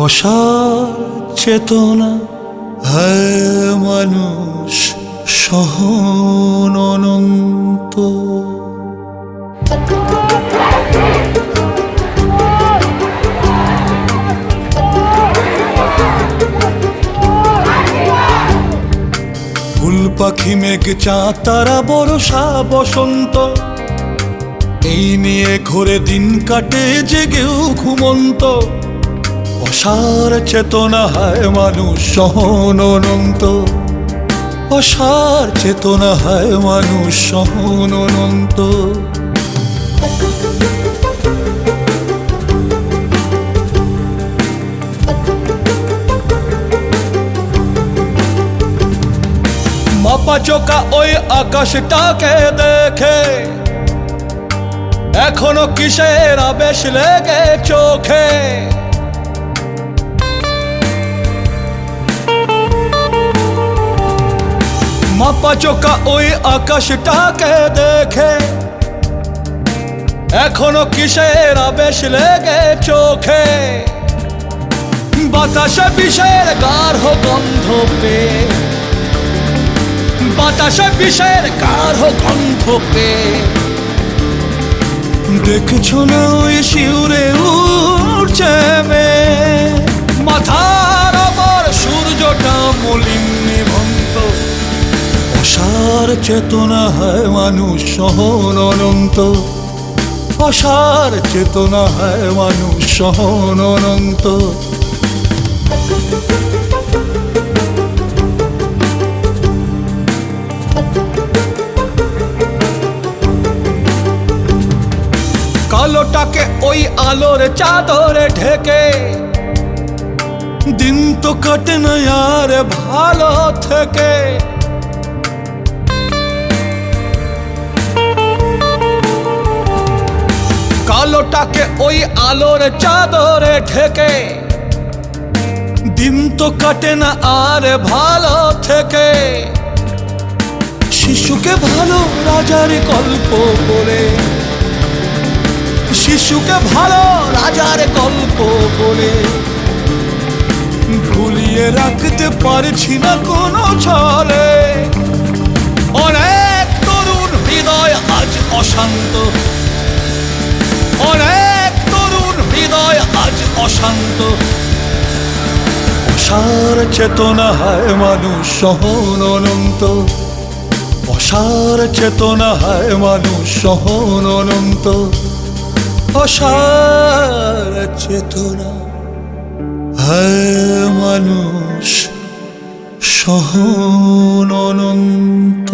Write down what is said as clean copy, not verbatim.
অসার চেতনা হায় মানুষ সহন অনন্ত। ফুল পাখি মেঘ চাঁদ তারা বর্ষা বসন্ত, এই নিয়ে ঘোরে দিন কাটে জেগেও ঘুমন্ত। অসার চেতনা হায় মানুষ সহন অনন্ত, অসার চেতনা হায় মানুষ সহন অনন্ত। মাপা চোকা ওই আকাশটাকে দেখে এখনো কিসের আবেশ লেগে চোখে। মাপা চোকা ওই আকাশটাকে দেখে এখনো কিসের আবেশ লেগে চোখে। বাতাসে বিষের গাঢ় গন্ধ পেয়ে, বাতাসে বিষের গাঢ় গন্ধ পেয়ে দেখছো না ওই শিউরে উঠছে মেয়ে। মাথার ওপর সূর্যটা মলিন নিভন্ত, অসার চেতনা হায় মানুষ সহন অনন্ত, অসার চেতনা হায় মানুষ সহন অনন্ত। কালোটাকে ওই আলোর চাদরে ঢেকে দিন তো কাটে না আর ভালো থেকে। কালোটাকে ওই আলোর চাদরে ঢেকে দিন তো কাটে না আর ভালো থেকে। শিশুকে ভালো রাজার গল্প বলে, শিশুকে ভালো রাজার গল্প বলে ভুলিয়ে রাখতে পারছি না কোনো ছলে। অনেক তরুণ হৃদয় আজ অশান্ত, অনেক তরুণ হৃদয় আজ অশান্ত। অসার চেতনা হায় মানুষ সহন অনন্ত, অসার চেতনা হায় মানুষ সহন অনন্ত। অসার চেতনা হায় মানুষ সহন অনন্ত।